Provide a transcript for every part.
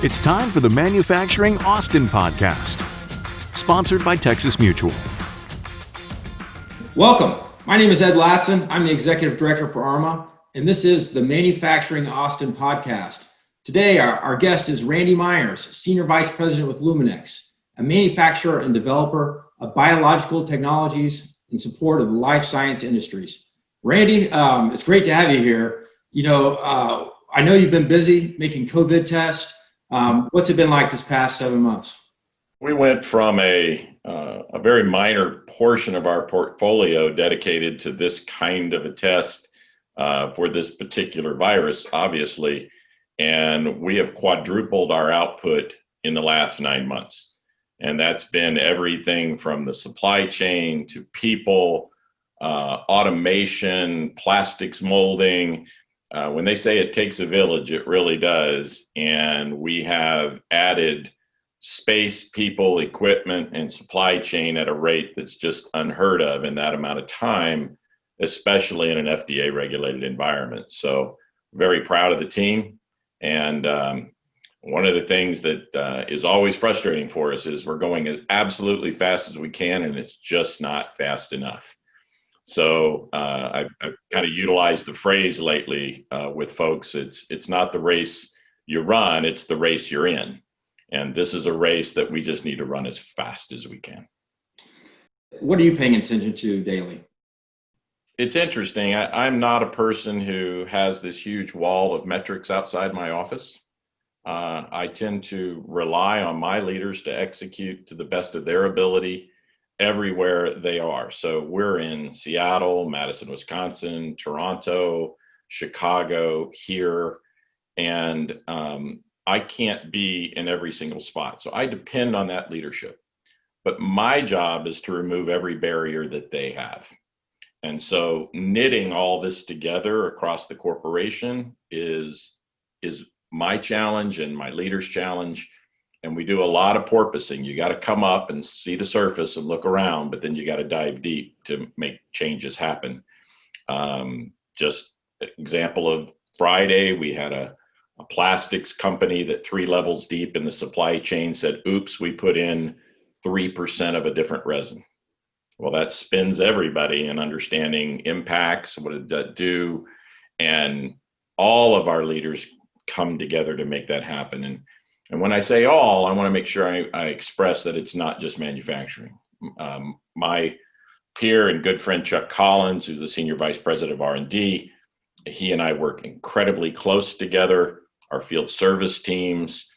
It's time for the Manufacturing Austin Podcast, sponsored by Texas Mutual. Welcome. My name is Ed Latson. I'm the Executive Director for ARMA, and this is the Manufacturing Austin Podcast. Today, our guest is Randy Myers, Senior Vice President with Luminex, a manufacturer and developer of biological technologies in support of the life science industries. Randy, it's great to have you here. I know you've been busy making COVID tests. What's it been like this past 7 months? We went from a very minor portion of our portfolio dedicated to this kind of a test for this particular virus, obviously, and we have quadrupled our output in the last 9 months. And that's been everything from the supply chain to people, automation, plastics molding. When they say it takes a village, it really does. And we have added space, people, equipment, and supply chain at a rate that's just unheard of in that amount of time, especially in an FDA regulated environment. So very proud of the team. And one of the things that is always frustrating for us is we're going as absolutely fast as we can, and it's just not fast enough. So I've kind of utilized the phrase lately with folks, it's not the race you run, it's the race you're in. And this is a race that we just need to run as fast as we can. What are you paying attention to daily? It's interesting. I'm not a person who has this huge wall of metrics outside my office. I tend to rely on my leaders to execute to the best of their ability everywhere they are. So we're in Seattle, Madison, Wisconsin, Toronto, Chicago, here, and I can't be in every single spot. So I depend on that leadership. But my job is to remove every barrier that they have. And so knitting all this together across the corporation is my challenge and my leader's challenge. And we do a lot of porpoising. You got to come up and see the surface and look around, but then you got to dive deep to make changes happen. Just an example of Friday, we had a plastics company that 3 levels deep in the supply chain said, oops, we put in 3% of a different resin. Well, that spins everybody in understanding impacts, what did that do? And all of our leaders come together to make that happen. And when I say all, I want to make sure I express that it's not just manufacturing. My peer and good friend, Chuck Collins, who's the Senior Vice President of R&D, he and I work incredibly close together, our field service teams.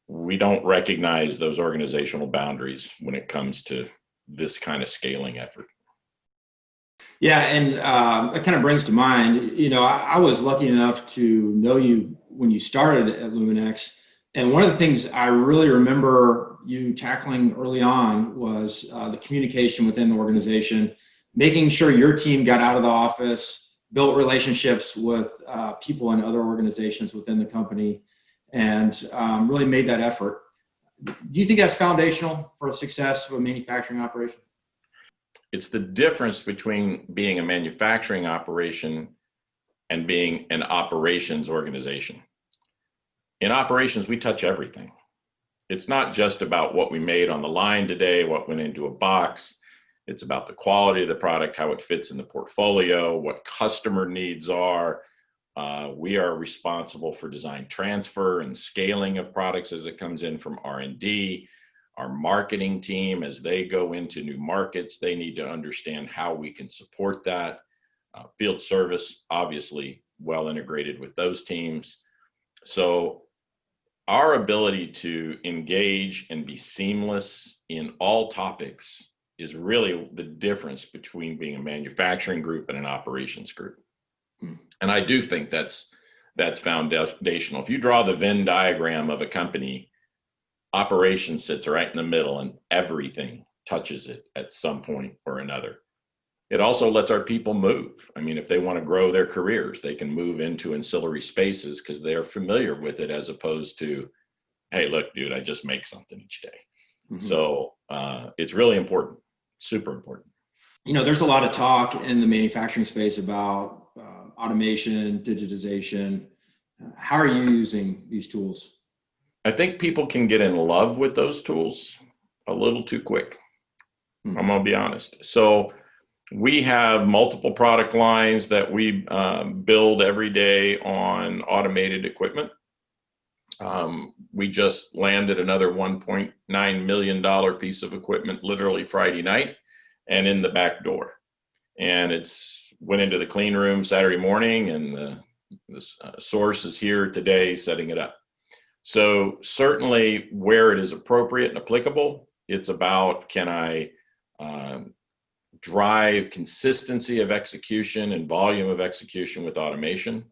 We don't recognize those organizational boundaries when it comes to this kind of scaling effort. Yeah, and that kind of brings to mind, I was lucky enough to know you when you started at Luminex. And one of the things I really remember you tackling early on was the communication within the organization, making sure your team got out of the office, built relationships with people in other organizations within the company, and really made that effort. Do you think that's foundational for the success of a manufacturing operation? It's the difference between being a manufacturing operation and being an operations organization. In operations, we touch everything. It's not just about what we made on the line today, what went into a box. It's about the quality of the product, how it fits in the portfolio, what customer needs are. We are responsible for design transfer and scaling of products as it comes in from R&D. Our marketing team, as they go into new markets, they need to understand how we can support that. Field service, obviously, well integrated with those teams. So our ability to engage and be seamless in all topics is really the difference between being a manufacturing group and an operations group. And I do think that's foundational. If you draw the Venn diagram of a company, operations sits right in the middle and everything touches it at some point or another. It also lets our people move. I mean, if they want to grow their careers, they can move into ancillary spaces because they're familiar with it, as opposed to, hey, look, dude, I just make something each day. Mm-hmm. So it's really important, super important. There's a lot of talk in the manufacturing space about automation, digitization. How are you using these tools? I think people can get in love with those tools a little too quick. I'm going to be honest. So we have multiple product lines that we build every day on automated equipment. We just landed another $1.9 million piece of equipment literally Friday night and in the back door. And it's went into the clean room Saturday morning, and the source is here today setting it up. So certainly where it is appropriate and applicable, it's about, can I drive consistency of execution and volume of execution with automation?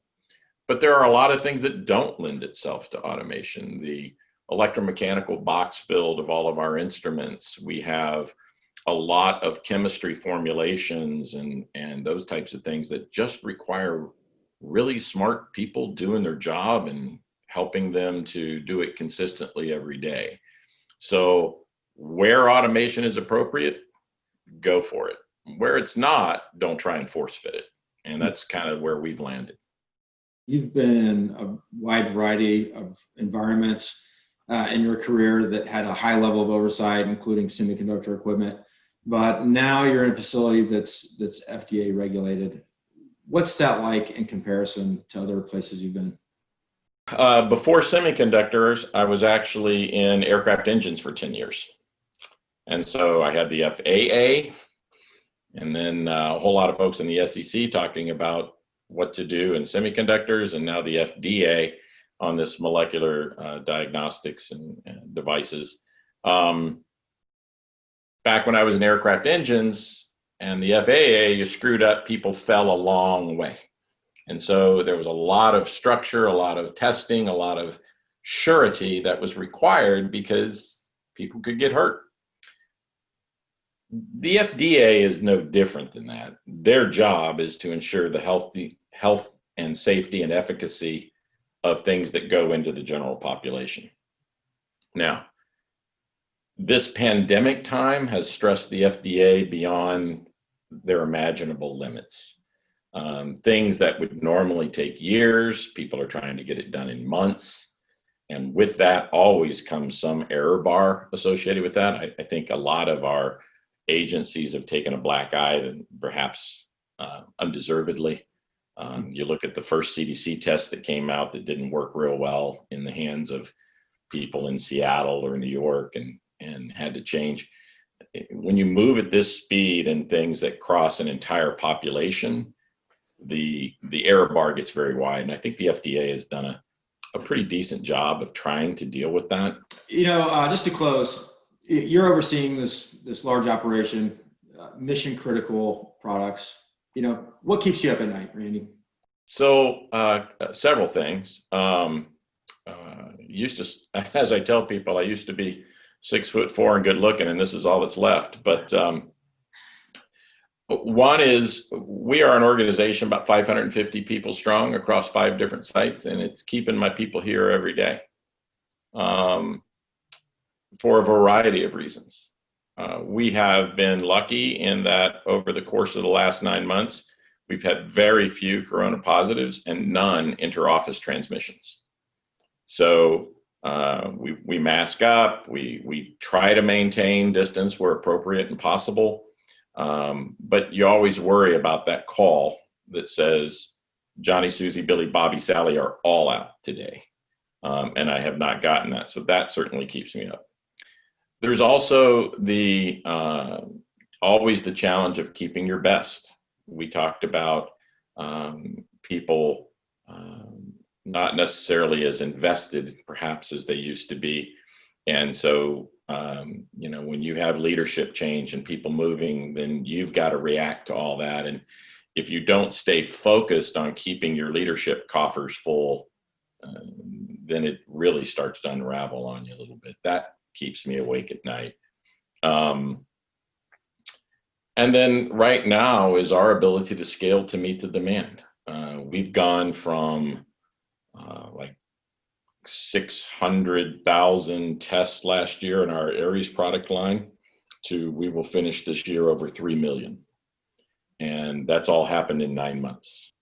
But there are a lot of things that don't lend itself to automation. The electromechanical box build of all of our instruments, we have a lot of chemistry formulations and those types of things that just require really smart people doing their job and helping them to do it consistently every day. So where automation is appropriate, go for it. Where it's not, don't try and force fit it. And that's kind of where we've landed. You've been in a wide variety of environments in your career that had a high level of oversight, including semiconductor equipment. But now you're in a facility that's FDA regulated. What's that like in comparison to other places you've been? Before semiconductors, I was actually in aircraft engines for 10 years. And so I had the FAA, and then a whole lot of folks in the SEC talking about what to do in semiconductors, and now the FDA on this molecular diagnostics and devices. Back when I was in aircraft engines and the FAA, you screwed up, people fell a long way. And so there was a lot of structure, a lot of testing, a lot of surety that was required because people could get hurt. The FDA is no different than that. Their job is to ensure the health and safety and efficacy of things that go into the general population. Now, this pandemic time has stressed the FDA beyond their imaginable limits. Things that would normally take years, people are trying to get it done in months. And with that always comes some error bar associated with that. I think a lot of our agencies have taken a black eye, and perhaps undeservedly. You look at the first CDC test that came out that didn't work real well in the hands of people in Seattle or New York and had to change. When you move at this speed and things that cross an entire population, the error bar gets very wide. And I think the FDA has done a pretty decent job of trying to deal with that. Just to close, you're overseeing this large operation, mission critical products. What keeps you up at night, Randy? So several things. As I tell people, I used to be 6'4" and good looking, and this is all that's left. But one is, we are an organization about 550 people strong across 5 different sites, and it's keeping my people here every day for a variety of reasons. We have been lucky in that over the course of the last 9 months, we've had very few corona positives and none inter-office transmissions. So we mask up, we try to maintain distance where appropriate and possible. But you always worry about that call that says Johnny, Susie, Billy, Bobby, Sally are all out today. And I have not gotten that. So that certainly keeps me up. There's also always the challenge of keeping your best. We talked about people not necessarily as invested perhaps as they used to be. And so, when you have leadership change and people moving, then you've got to react to all that. And if you don't stay focused on keeping your leadership coffers full, then it really starts to unravel on you a little bit. That keeps me awake at night. And then right now is our ability to scale to meet the demand. We've gone from like 600,000 tests last year in our Aries product line to, we will finish this year over 3 million. And that's all happened in 9 months.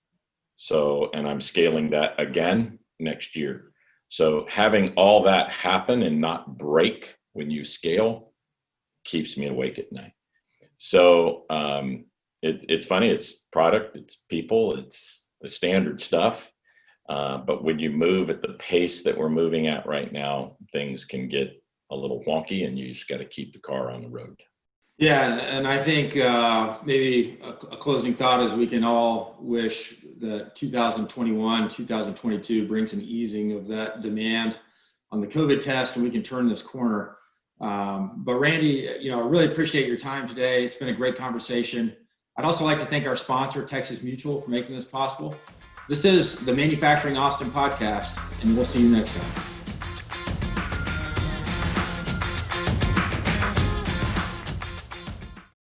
So, and I'm scaling that again next year. So having all that happen and not break when you scale keeps me awake at night. So it's funny, it's product, it's people, it's the standard stuff. But when you move at the pace that we're moving at right now, things can get a little wonky, and you just got to keep the car on the road. Yeah, and I think maybe a closing thought is we can all wish that 2021, 2022 brings an easing of that demand on the COVID test, and we can turn this corner. But Randy, I really appreciate your time today. It's been a great conversation. I'd also like to thank our sponsor, Texas Mutual, for making this possible. This is the Manufacturing Austin podcast, and we'll see you next time.